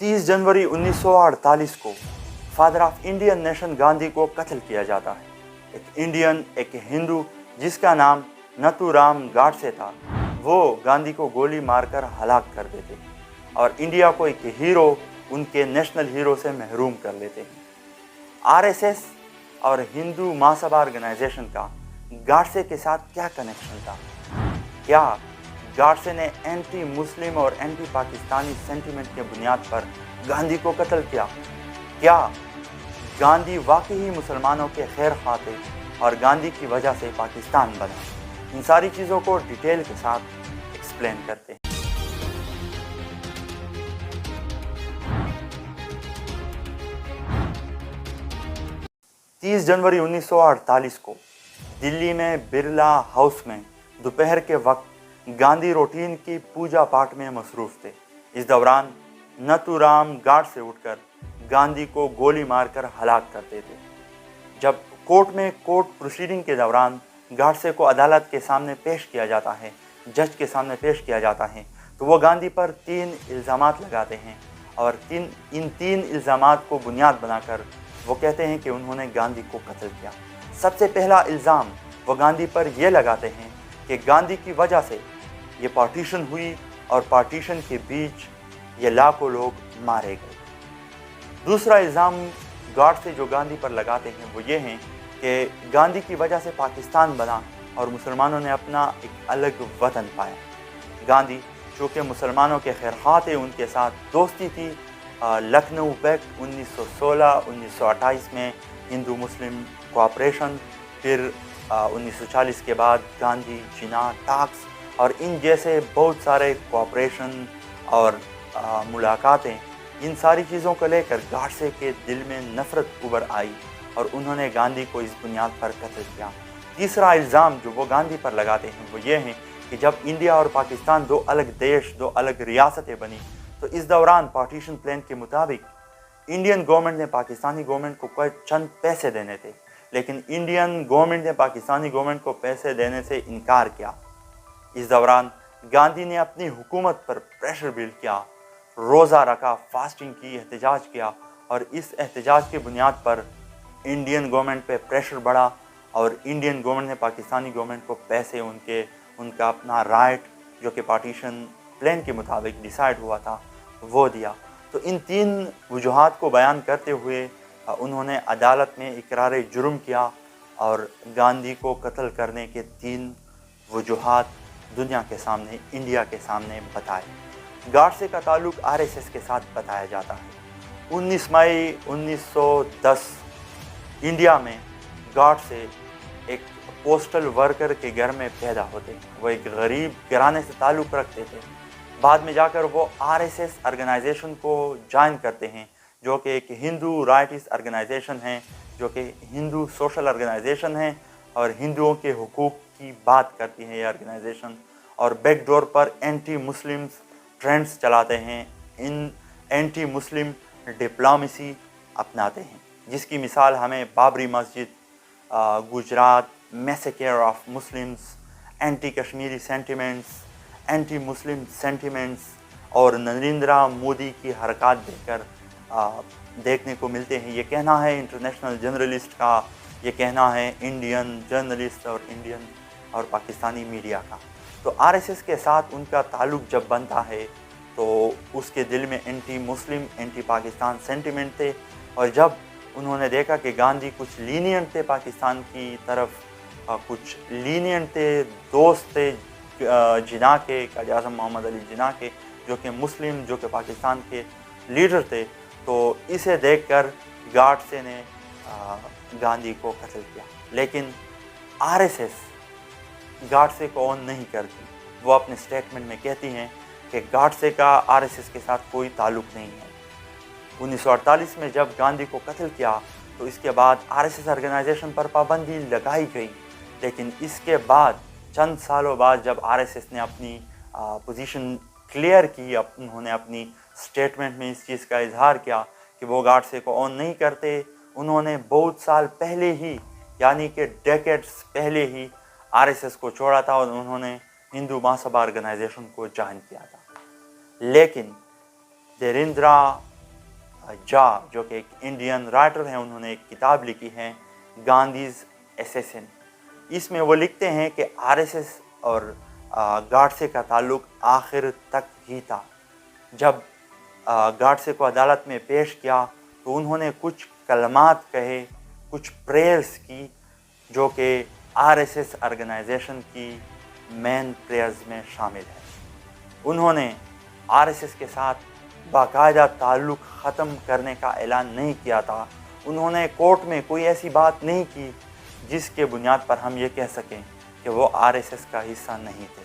30 जनवरी 1948 को father of Indian nation Gandhi को कत्ल किया जाता है। एक इंडियन, एक हिंदू जिसका नाम नथुराम गॉडसे था, वो गांधी को गोली मारकर हलाक कर देते हैं और इंडिया को एक हीरो, उनके नेशनल हीरो से महरूम कर लेते हैं। आरएसएस और हिंदू महासभा ऑर्गेनाइजेशन का गॉडसे के साथ क्या कनेक्शन था? क्या गॉडसे ने एंटी मुस्लिम और एंटी पाकिस्तानी सेंटिमेंट के बुनियाद पर गांधी को कत्ल किया? क्या गांधी वाकई ही मुसलमानों के खैर ख्वाह थे और गांधी की वजह से पाकिस्तान बना? इन सारी चीज़ों को डिटेल के साथ एक्सप्लेन करते हैं। तीस जनवरी 1948 को दिल्ली में बिरला हाउस में दोपहर के वक्त गांधी रूटीन की पूजा पाठ में मसरूफ़ थे। इस दौरान नथुराम गॉडसे उठकर गांधी को गोली मारकर हलाक कर देते। जब कोर्ट प्रोसीडिंग के दौरान गॉडसे को अदालत के सामने पेश किया जाता है, जज के सामने पेश किया जाता है, तो वो गांधी पर 3 इल्ज़ामात लगाते हैं और इन तीन इल्ज़ामात को बुनियाद बनाकर वो कहते हैं कि उन्होंने गांधी को कत्ल किया। सबसे पहला इल्ज़ाम वो गांधी पर ये लगाते हैं कि गांधी की वजह से ये पार्टीशन हुई और पार्टीशन के बीच ये लाखों लोग मारे गए। दूसरा इल्ज़ाम गॉडसे जो गांधी पर लगाते हैं वो ये हैं कि गांधी की वजह से पाकिस्तान बना और मुसलमानों ने अपना एक अलग वतन पाया। गांधी चूँकि मुसलमानों के खैरख्वाह थे, उनके साथ दोस्ती थी। लखनऊ पैक्ट 1916-1928 में हिंदू मुस्लिम कोऑपरेशन, फिर 1940 के बाद गांधी जिना टाक्स और इन जैसे बहुत सारे कोऑपरेशन और मुलाकातें, इन सारी चीज़ों को लेकर गॉडसे के दिल में नफ़रत उभर आई और उन्होंने गांधी को इस बुनियाद पर कत्ल किया। तीसरा इल्ज़ाम जो वो गांधी पर लगाते हैं वो ये हैं कि जब इंडिया और पाकिस्तान दो अलग देश, दो अलग रियासतें बनी, तो इस दौरान पार्टीशन प्लान के मुताबिक इंडियन गवर्नमेंट ने पाकिस्तानी गवर्नमेंट को कोई चंद पैसे देने थे, लेकिन इंडियन गवर्नमेंट ने पाकिस्तानी गवर्नमेंट को पैसे देने से इनकार किया। इस दौरान गांधी ने अपनी हुकूमत पर प्रेशर बिल्ड किया, रोज़ा रखा, फास्टिंग की, एहतजाज किया और इस एहतजाज की बुनियाद पर इंडियन गवर्नमेंट पे प्रेशर बढ़ा और इंडियन गवर्नमेंट ने पाकिस्तानी गवर्नमेंट को पैसे उनका अपना राइट जो कि पार्टीशन प्लान के मुताबिक डिसाइड हुआ था वो दिया। तो इन 3 वजूहात को बयान करते हुए उन्होंने अदालत में इकरार जुर्म किया और गांधी को कत्ल करने के 3 वजूहात दुनिया के सामने, इंडिया के सामने बताए। गॉडसे का ताल्लुक आरएसएस के साथ बताया जाता है। 19 मई 1910 इंडिया में गॉडसे एक पोस्टल वर्कर के घर में पैदा होते हैं। वो एक गरीब घराने से ताल्लुक़ रखते थे। बाद में जाकर वो आरएसएस ऑर्गेनाइजेशन को ज्वाइन करते हैं, जो कि एक हिंदू राइटिस्ट ऑर्गेनाइजेशन है, जो कि हिंदू सोशल ऑर्गेनाइजेशन है और हिंदुओं के हुकूक की बात करती है ये ऑर्गेनाइजेशन, और बैकडोर पर एंटी मुस्लिम ट्रेंड्स चलाते हैं, इन एंटी मुस्लिम डिप्लोमेसी अपनाते हैं, जिसकी मिसाल हमें बाबरी मस्जिद, Gujarat massacre of Muslims, anti Kashmiri sentiments, anti Muslim sentiments और नरेंद्र मोदी की हरकत देखकर देखने को मिलते हैं। ये कहना है इंटरनेशनल जर्नलिस्ट का, ये कहना है इंडियन जर्नलिस्ट और इंडियन और पाकिस्तानी मीडिया का। तो आरएसएस के साथ उनका ताल्लुक़ जब बनता है तो उसके दिल में anti Muslim, anti Pakistan sentiment थे और जब उन्होंने देखा कि गांधी कुछ लीनियंट थे पाकिस्तान की तरफ, कुछ लीनियंट थे, दोस्त थे जिना के, कायद आज़म मोहम्मद अली जिना के, जो कि मुस्लिम, जो कि पाकिस्तान के लीडर थे, तो इसे देखकर गॉडसे ने गांधी को कत्ल किया। लेकिन आरएसएस गॉडसे को ऑन नहीं करती। वो अपने स्टेटमेंट में कहती हैं कि गॉडसे का आरएसएस के साथ कोई ताल्लुक़ नहीं है। 1948 में जब गांधी को कत्ल किया तो इसके बाद आरएसएस ऑर्गेनाइजेशन पर पाबंदी लगाई गई, लेकिन इसके बाद चंद सालों बाद जब आरएसएस ने अपनी पोजीशन क्लियर की, उन्होंने अपनी स्टेटमेंट में इस चीज़ का इजहार किया कि वो गॉडसे को ऑन नहीं करते। उन्होंने बहुत साल पहले ही, यानी कि डेकेड्स पहले ही आरएसएस को छोड़ा था और उन्होंने हिंदू महासभा ऑर्गेनाइजेशन को ज्वाइन किया था। लेकिन देवेंद्र جا جو کہ ایک انڈین رائٹر ہیں، انہوں نے ایک کتاب لکھی ہے گاندھیز اسیسن. اس میں وہ لکھتے ہیں کہ آر ایس ایس اور گاڈسے کا تعلق آخر تک ہی تھا. جب گاڈسے کو عدالت میں پیش کیا تو انہوں نے کچھ کلمات کہے، کچھ پریئرز کی جو کہ آر ایس ایس آرگنائزیشن کی مین پریئرز میں شامل ہے. انہوں نے آر ایس ایس کے ساتھ باقاعدہ تعلق ختم کرنے کا اعلان نہیں کیا تھا. انہوں نے کورٹ میں کوئی ایسی بات نہیں کی جس کے بنیاد پر ہم یہ کہہ سکیں کہ وہ آر ایس ایس کا حصہ نہیں تھے.